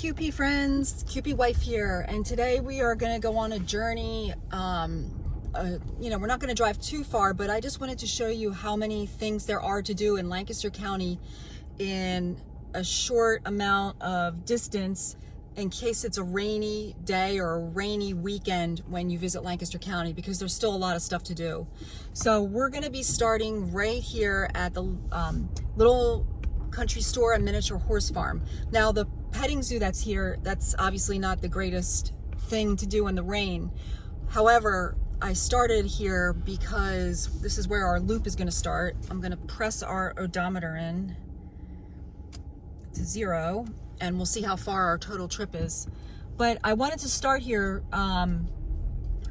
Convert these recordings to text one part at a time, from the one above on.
QP friends, QP wife here, and today we are going to go on a journey. We're not going to drive too far, but I just wanted to show you how many things there are to do in Lancaster County in a short amount of distance in case it's a rainy day or a rainy weekend when you visit Lancaster County, because there's still a lot of stuff to do. So we're going to be starting right here at the little country store and miniature horse farm. Now the petting zoo that's here, that's obviously not the greatest thing to do in the rain. However, I started here because this is where our loop is going to start. I'm going to press our odometer in to 0 and we'll see how far our total trip is. But I wanted to start here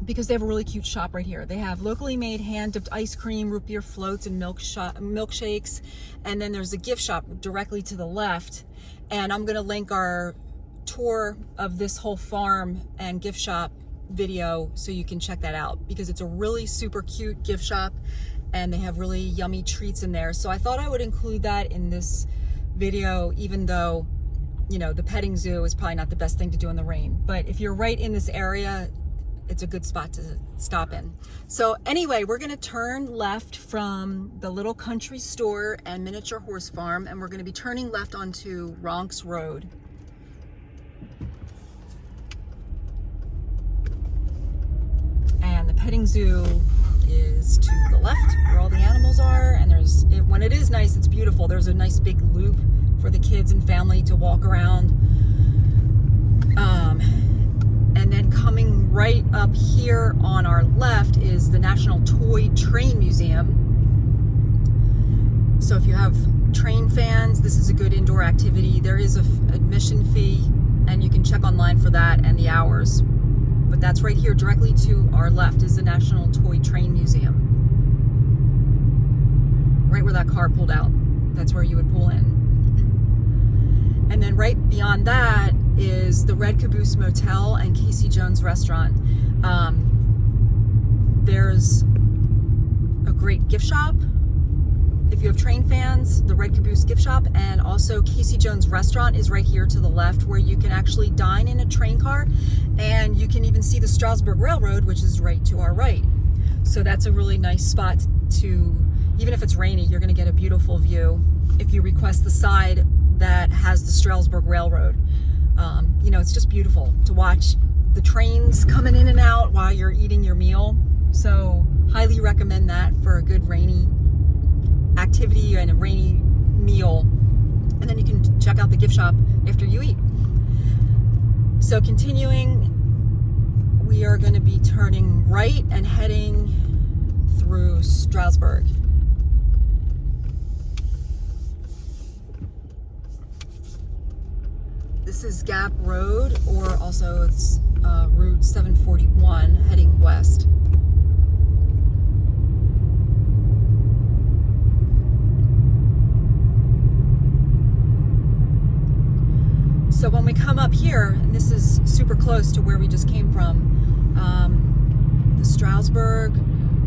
because they have a really cute shop right here. They have locally made hand-dipped ice cream, root beer floats, and milkshakes. And then there's a gift shop directly to the left. And I'm gonna link our tour of this whole farm and gift shop video so you can check that out, because it's a really super cute gift shop and they have really yummy treats in there. So I thought I would include that in this video, even though, you know, the petting zoo is probably not the best thing to do in the rain. But if you're right in this area, it's a good spot to stop in. So anyway, we're gonna turn left from the little country store and miniature horse farm, and we're gonna be turning left onto Ronks Road. And the petting zoo is to the left where all the animals are, and when it is nice, it's beautiful. There's a nice big loop for the kids and family to walk around. And then coming right up here on our left is the National Toy Train Museum. So if you have train fans, this is a good indoor activity. There is an admission fee, and you can check online for that and the hours. But that's right here, directly to our left, is the National Toy Train Museum. Right where that car pulled out, that's where you would pull in. And then right beyond that is the Red Caboose Motel and Casey Jones Restaurant. There's a great gift shop. If you have train fans, the Red Caboose gift shop, and also Casey Jones Restaurant is right here to the left, where you can actually dine in a train car, and you can even see the Strasburg Railroad, which is right to our right. So that's a really nice spot to, even if it's rainy, you're gonna get a beautiful view if you request the side that has the Strasburg Railroad. It's just beautiful to watch the trains coming in and out while you're eating your meal. So highly recommend that for a good rainy activity and a rainy meal. And then you can check out the gift shop after you eat. So continuing, we are going to be turning right and heading through Strasburg. This is Gap Road, or also it's Route 741 heading west. So when we come up here, and this is super close to where we just came from, the Strasburg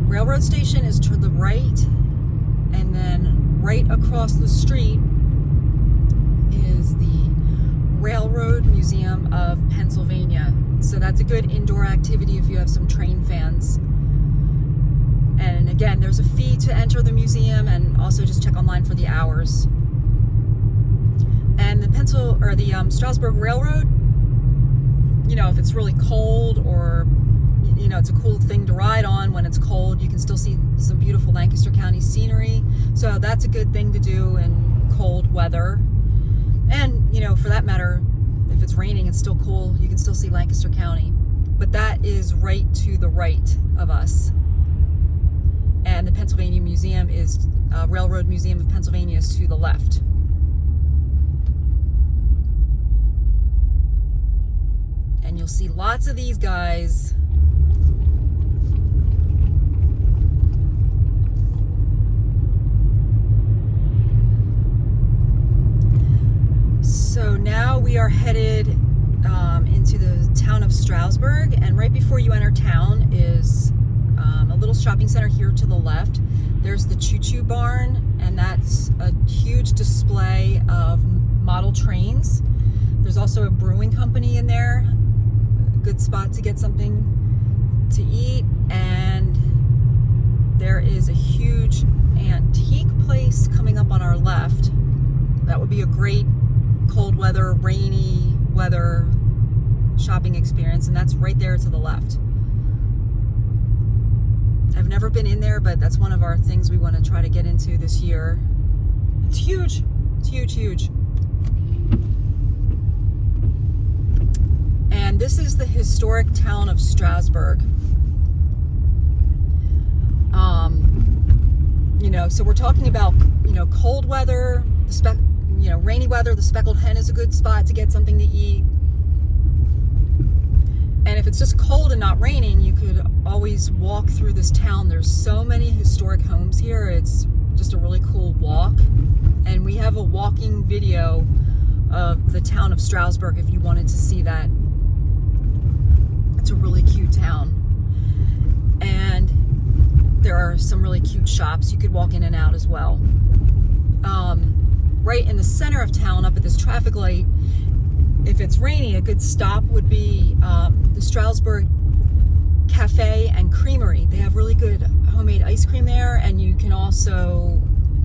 Railroad Station is to the right, and then right across the street is the Railroad Museum of Pennsylvania. So that's a good indoor activity if you have some train fans. And again, there's a fee to enter the museum, and also just check online for the hours. And the Strasburg Railroad, if it's really cold, or it's a cool thing to ride on when it's cold, you can still see some beautiful Lancaster County scenery. So that's a good thing to do in cold weather. And for that matter, if it's raining, it's still cool. You can still see Lancaster County. But that is right to the right of us. And the Pennsylvania Museum is Railroad Museum of Pennsylvania is to the left. And you'll see lots of these guys. So now we are headed into the town of Strasburg, and right before you enter town is a little shopping center here to the left. There's the Choo Choo Barn, and that's a huge display of model trains. There's also a brewing company in there. A good spot to get something to eat. And there is a huge antique place coming up on our left. That would be a great cold weather, rainy weather shopping experience, and that's right there to the left. I've never been in there, but that's one of our things we want to try to get into this year. It's huge. It's huge, huge. And this is the historic town of Strasburg. So we're talking about, cold weather, rainy weather. The Speckled Hen is a good spot to get something to eat. And if it's just cold and not raining, you could always walk through this town. There's so many historic homes here. It's just a really cool walk. And we have a walking video of the town of Strasburg if you wanted to see that. It's a really cute town. And there are some really cute shops. You could walk in and out as well. Right in the center of town, up at this traffic light, if it's rainy, a good stop would be the Strasburg Cafe and Creamery. They have really good homemade ice cream there, and you can also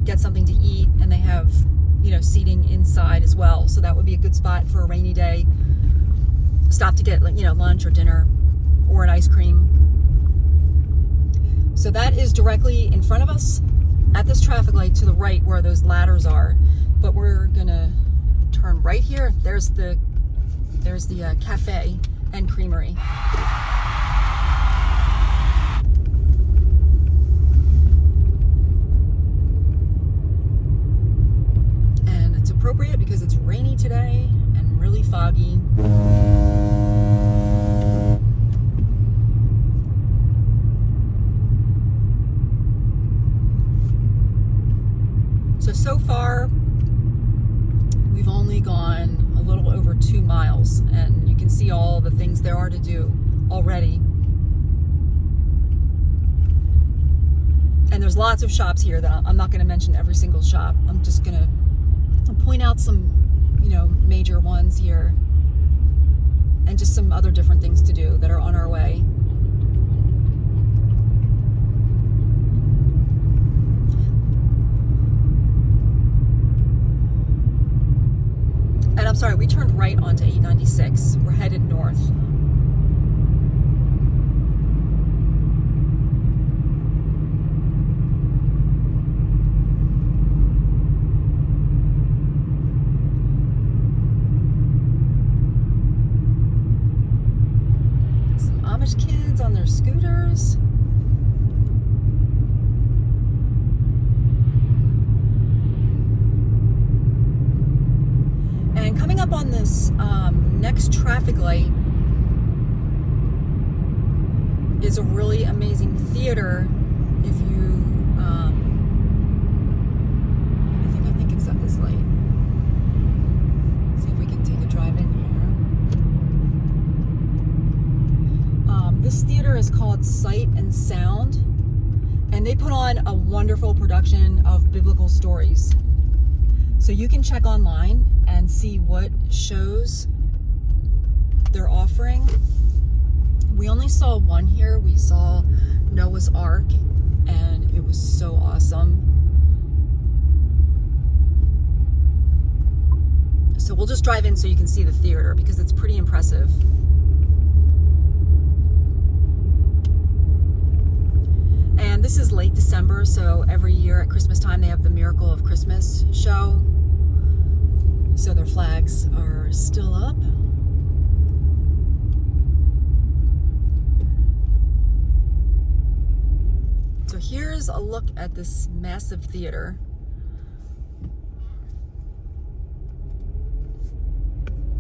get something to eat, and they have, seating inside as well. So that would be a good spot for a rainy day. Stop to get, lunch or dinner or an ice cream. So that is directly in front of us at this traffic light to the right where those ladders are. But we're gonna turn right here. There's the cafe and creamery. And it's appropriate because it's rainy today and really foggy. So far, we've only gone a little over 2 miles, and you can see all the things there are to do already. And there's lots of shops here that I'm not going to mention every single shop. I'm just going to point out some, major ones here, and just some other different things to do that are on our way. And I'm sorry, we turned right onto 896. We're headed north. Some Amish kids on their scooters. And coming up on this next traffic light is a really amazing theater. If you, I think it's at this light. See if we can take a drive in here. This theater is called Sight and Sound, and they put on a wonderful production of biblical stories. So you can check online and see what shows they're offering. We only saw one here. We saw Noah's Ark, and it was so awesome. So we'll just drive in so you can see the theater because it's pretty impressive. And this is late December, so every year at Christmas time they have the Miracle of Christmas show. So their flags are still up. So here's a look at this massive theater.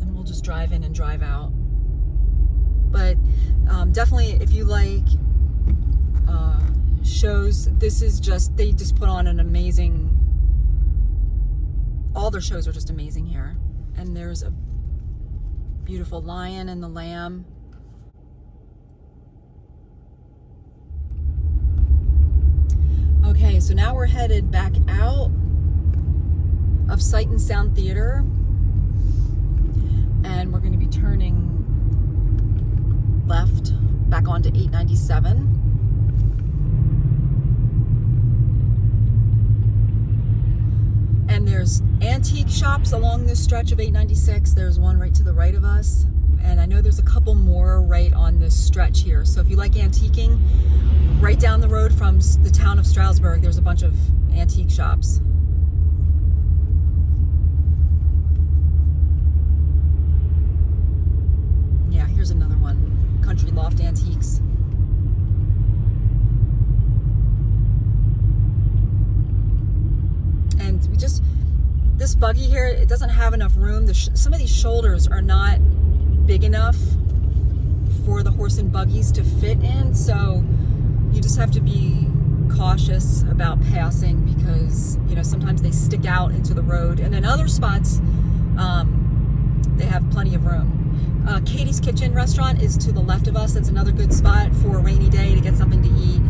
And we'll just drive in and drive out. But definitely if you like shows, this is they just put on an amazing, all their shows are just amazing here. And there's a beautiful lion and the lamb. Okay, so now we're headed back out of Sight and Sound Theater. and we're going to be turning left back onto 897. And there's antique shops along this stretch of 896. There's one right to the right of us, and I know there's a couple more right on this stretch here. So if you like antiquing, right down the road from the town of Strasburg, there's a bunch of antique shops. Yeah, here's another one, Country Loft Antiques. And we just, this buggy here, it doesn't have enough room. Some of these shoulders are not big enough for the horse and buggies to fit in, so you just have to be cautious about passing, because you know, sometimes they stick out into the road, and in other spots they have plenty of room. Katie's Kitchen restaurant is to the left of us. That's another good spot for a rainy day to get something to eat.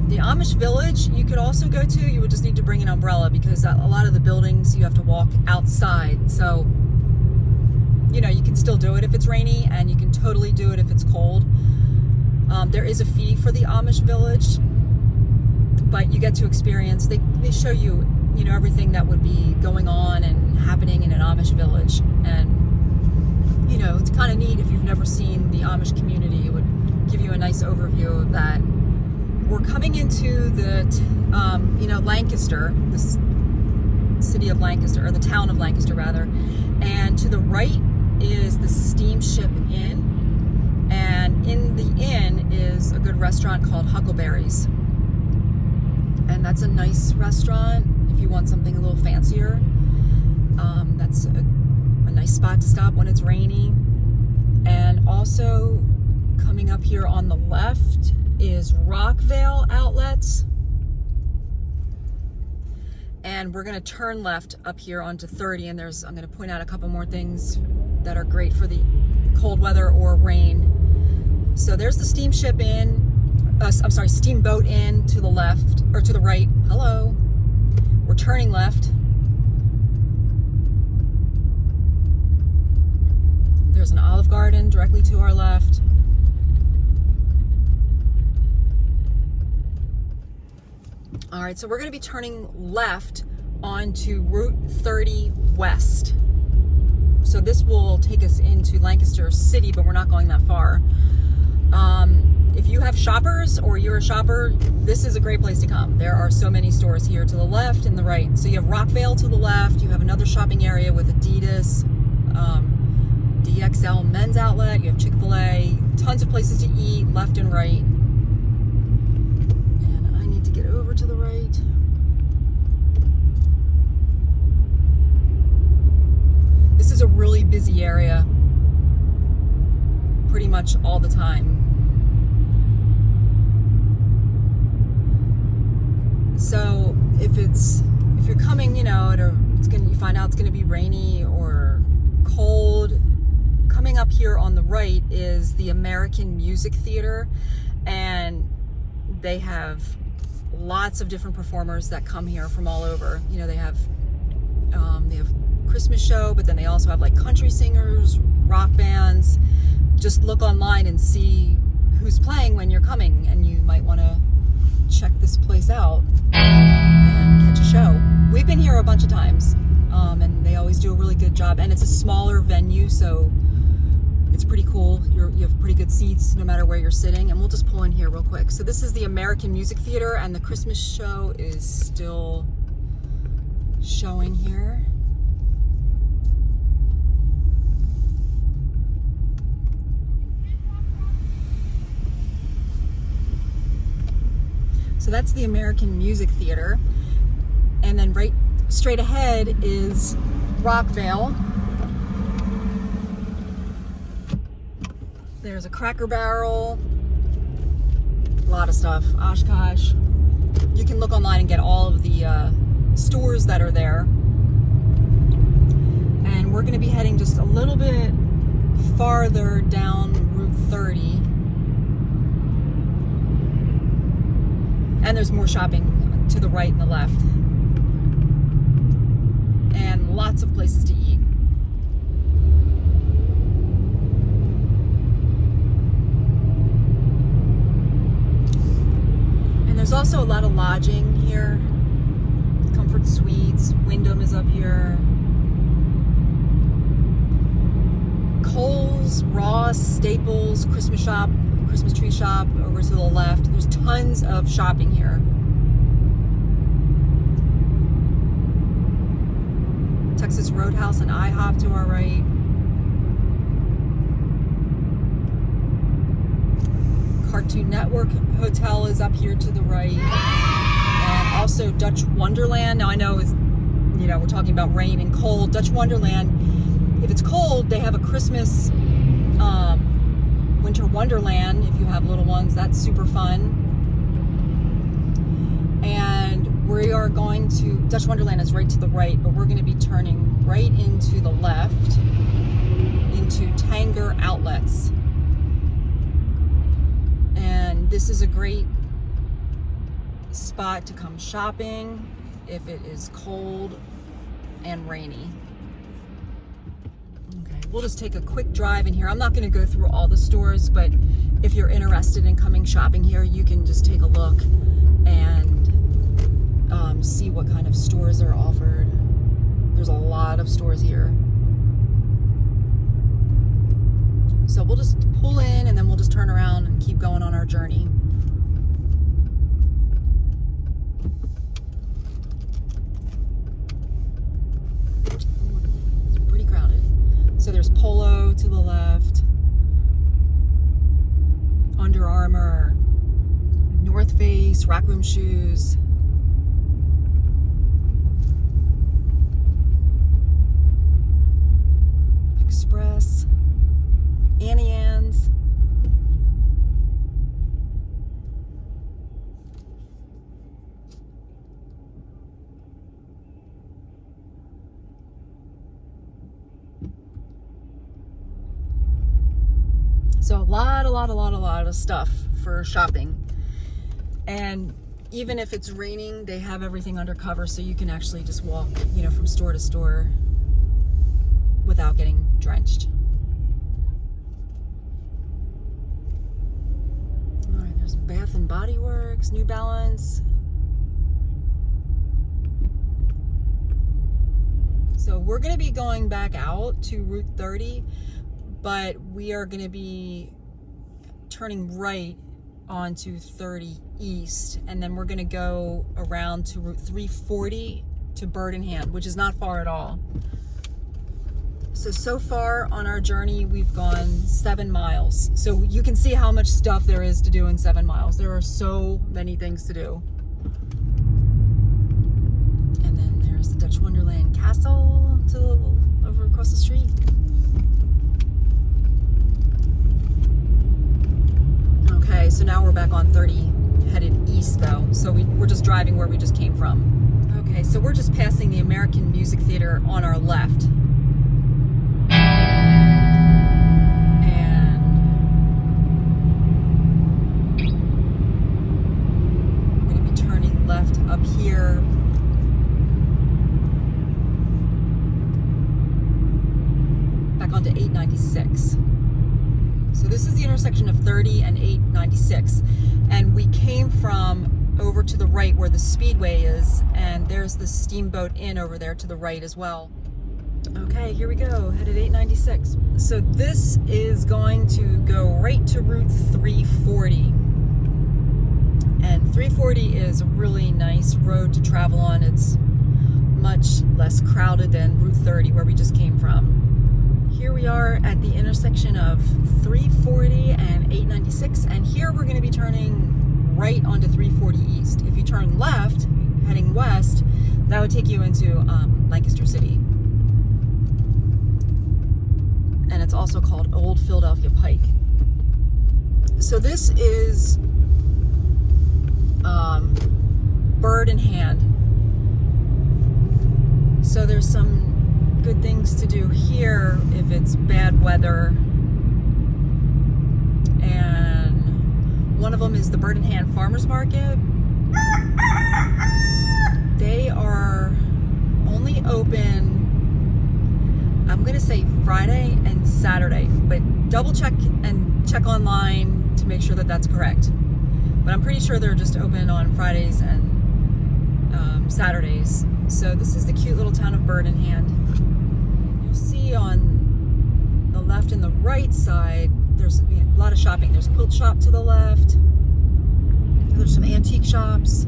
The Amish Village you could also go to. You would just need to bring an umbrella, because a lot of the buildings you have to walk outside. So, you know, you can still do it if it's rainy, and you can totally do it if it's cold. There is a fee for the Amish Village, but you get to experience, they show you, you know, everything that would be going on and happening in an Amish village. And, you know, it's kind of neat if you've never seen the Amish community. It would give you a nice overview of that. We're coming into the, you know, Lancaster, this city of Lancaster, or the town of Lancaster rather, and to the right is the Steamship Inn, and in the inn is a good restaurant called Huckleberry's, and that's a nice restaurant if you want something a little fancier. That's a nice spot to stop when it's rainy. And also coming up here on the left is Rockvale Outlets, and we're going to turn left up here onto 30, and I'm going to point out a couple more things that are great for the cold weather or rain. So there's the Steamship Inn, Steamboat Inn to the left, or to the right. Hello. We're turning left. There's an Olive Garden directly to our left. All right, so we're going to be turning left onto Route 30 West. So this will take us into Lancaster City, but we're not going that far. If you have shoppers or you're a shopper, this is a great place to come. There are so many stores here to the left and the right. So you have Rockvale to the left. You have another shopping area with Adidas, DXL Men's Outlet. You have Chick-fil-A. Tons of places to eat left and right. And I need to get over to the right. This is a really busy area pretty much all the time. So if you're coming, you know, you find out it's going to be rainy or cold, coming up here on the right is the American Music Theater, and they have lots of different performers that come here from all over. You know, they have Christmas show, but then they also have like country singers, rock bands. Just look online and see who's playing when you're coming, and you might want to check this place out and catch a show. We've been here a bunch of times, and they always do a really good job, and it's a smaller venue, so it's pretty cool. You have pretty good seats no matter where you're sitting. And we'll just pull in here real quick. So this is the American Music Theater, and the Christmas show is still showing here. So that's the American Music Theater. And then right straight ahead is Rockvale. There's a Cracker Barrel, a lot of stuff, Oshkosh. You can look online and get all of the stores that are there. And we're gonna be heading just a little bit farther down Route 30. And there's more shopping to the right and the left. and lots of places to eat. And there's also a lot of lodging here. Comfort Suites, Wyndham is up here. Kohl's, Ross, Staples, Christmas Tree Shop over to the left. There's tons of shopping here. Texas Roadhouse and IHOP to our right. Cartoon Network Hotel is up here to the right. And also Dutch Wonderland. Now I know it's, we're talking about rain and cold. Dutch Wonderland, if it's cold, they have a Christmas winter wonderland. If you have little ones, that's super fun. And we are going to, Dutch Wonderland is right to the right, but we're going to be turning right into the left into Tanger Outlets. And this is a great spot to come shopping if it is cold and rainy. Okay, we'll just take a quick drive in here. I'm not going to go through all the stores, but if you're interested in coming shopping here, you can just take a look and see what kind of stores are offered. There's a lot of stores here. So we'll just pull in and then we'll just turn around and keep going on our journey. It's pretty crowded. So there's Polo to the left, Under Armour, North Face, Rack Room Shoes. Express, Annie Ann's. So a lot of stuff for shopping. And even if it's raining, they have everything under cover, so you can actually just walk, from store to store without getting drenched. All right, there's Bath and Body Works, New Balance. So we're going to be going back out to Route 30, but we are going to be turning right onto 30 East, and then we're going to go around to Route 340 to Bird in Hand, which is not far at all. So far on our journey, we've gone 7 miles. So you can see how much stuff there is to do in 7 miles. There are so many things to do. And then there's the Dutch Wonderland Castle over across the street. Okay, so now we're back on 30, headed east though. So we're just driving where we just came from. Okay, so we're just passing the American Music Theater on our left. Up here, back onto 896. So this is the intersection of 30 and 896, and we came from over to the right where the Speedway is, and there's the Steamboat Inn over there to the right as well. Okay, here we go, headed 896. So this is going to go right to Route 340. And 340 is a really nice road to travel on. It's much less crowded than Route 30 where we just came from. Here we are at the intersection of 340 and 896, and here we're going to be turning right onto 340 East. If you turn left, heading west, that would take you into Lancaster City. And it's also called Old Philadelphia Pike. So this is Bird in Hand. So there's some good things to do here if it's bad weather. And one of them is the Bird in Hand Farmers Market. They are only open, I'm gonna say Friday and Saturday, but double check and check online to make sure that that's correct. But I'm pretty sure they're just open on Fridays and Saturdays. So this is the cute little town of Birdenhand. You'll see on the left and the right side, there's a lot of shopping. There's a quilt shop to the left. There's some antique shops.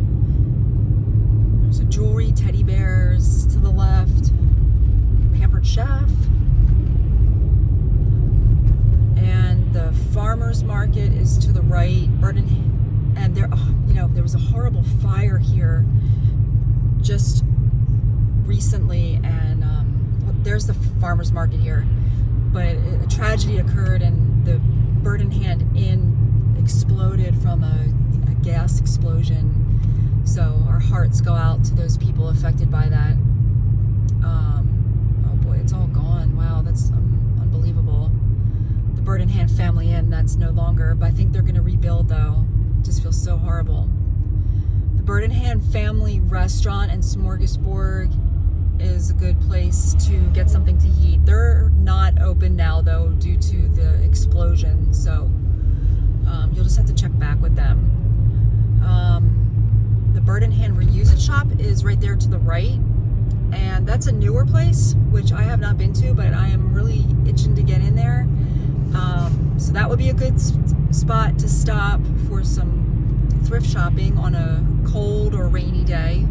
There's a jewelry, teddy bears to the left. Pampered Chef. And the farmer's market is to the right. Birdenhand. And there, there was a horrible fire here just recently, and there's the farmer's market here. But a tragedy occurred, and the Birdenhand Inn exploded from a gas explosion. So our hearts go out to those people affected by that. Oh boy, it's all gone. Wow, that's unbelievable. The Birdenhand Family Inn, that's no longer, but I think they're going to rebuild though. It just feels so horrible. The Birdenhand Family Restaurant and Smorgasbord is a good place to get something to eat. They're not open now though due to the explosion, so you'll just have to check back with them. The Birdenhand Reuse It shop is right there to the right, and that's a newer place which I have not been to, but I am really itching to get in there. So that would be a good spot to stop for some thrift shopping on a cold or rainy day.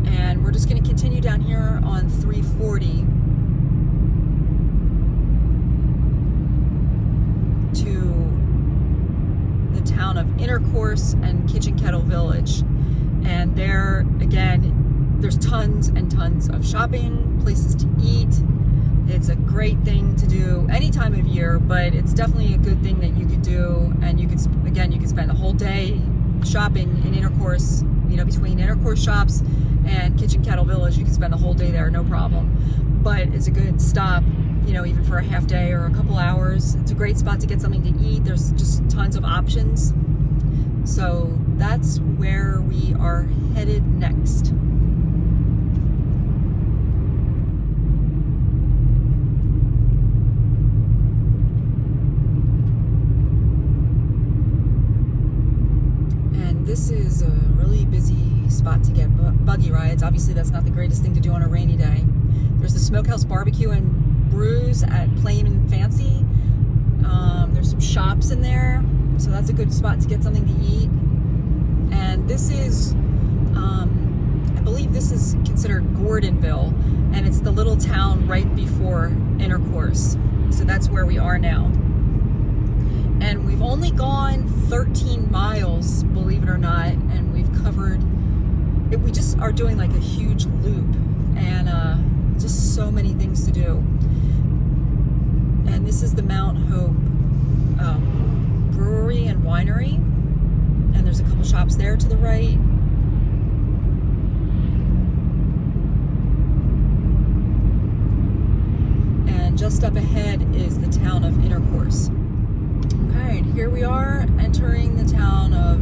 And we're just going to continue down here on 340 to the town of Intercourse and Kitchen Kettle Village. And there, again, there's tons and tons of shopping, places to eat. It's a great thing to do any time of year, but it's definitely a good thing that you could do. And you could, again, you could spend the whole day shopping in Intercourse, between Intercourse shops and Kitchen Kettle Village. You could spend the whole day there, no problem. But it's a good stop, even for a half day or a couple hours. It's a great spot to get something to eat. There's just tons of options. So that's where we are headed next. This is a really busy spot to get buggy rides. Obviously, that's not the greatest thing to do on a rainy day. There's the Smokehouse Barbecue and Brews at Plain and Fancy. There's some shops in there, so that's a good spot to get something to eat. And this is, I believe this is considered Gordonville, and it's the little town right before Intercourse. So that's where we are now. And we've only gone 13 miles, believe it or not, and we've covered, we just are doing like a huge loop, and just so many things to do. And this is the Mount Hope Brewery and Winery, and there's a couple shops there to the right. And just up ahead is the town of Intercourse. Okay, and here we are entering the town of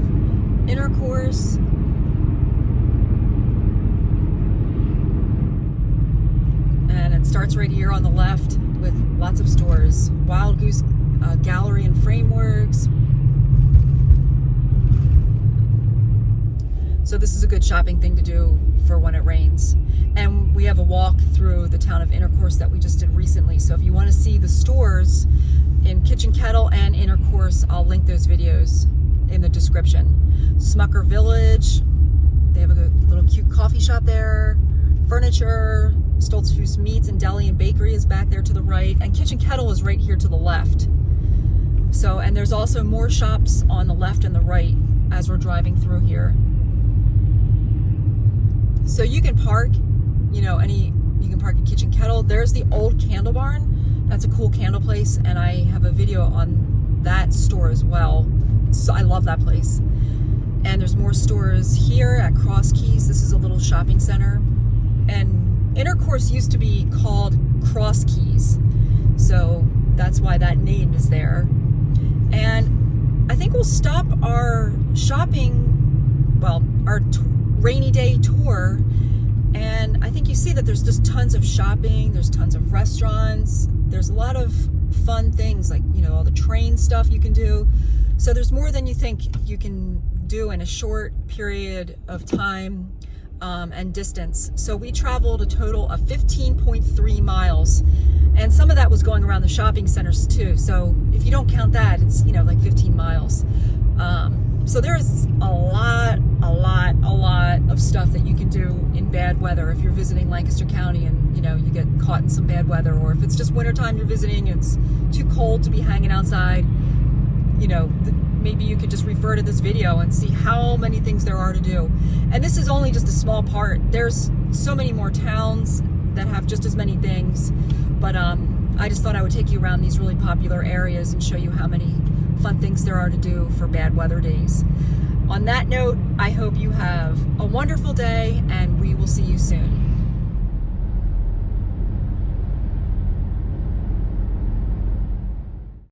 Intercourse. And it starts right here on the left with lots of stores. Wild Goose Gallery and Frameworks. So this is a good shopping thing to do for when it rains. And we have a walk through the town of Intercourse that we just did recently. So if you want to see the stores in Kitchen Kettle and Intercourse, I'll link those videos in the description. Smucker Village, they have a little cute coffee shop there. Furniture, Stoltzfus Meats and Deli and Bakery is back there to the right, and Kitchen Kettle is right here to the left. So, and there's also more shops on the left and the right as we're driving through here. So you can park, you can park at Kitchen Kettle. There's the old Candle Barn. That's a cool candle place, and I have a video on that store as well. So I love that place. And there's more stores here at Cross Keys. This is a little shopping center. And Intercourse used to be called Cross Keys. So that's why that name is there. And I think we'll stop our shopping our rainy day tour. And I think you see that there's just tons of shopping, there's tons of restaurants, there's a lot of fun things like, you know, all the train stuff you can do. So there's more than you think you can do in a short period of time and distance. So we traveled a total of 15.3 miles, and some of that was going around the shopping centers too. So if you don't count that, it's, you know, like 15 miles. So there's a lot of stuff that you can do in bad weather if you're visiting Lancaster County and, you know, you get caught in some bad weather, or if it's just wintertime you're visiting, it's too cold to be hanging outside, you know, maybe you could just refer to this video and see how many things there are to do. And this is only just a small part. There's so many more towns that have just as many things, but I just thought I would take you around these really popular areas and show you how many fun things there are to do for bad weather days. On that note, I hope you have a wonderful day, and we will see you soon.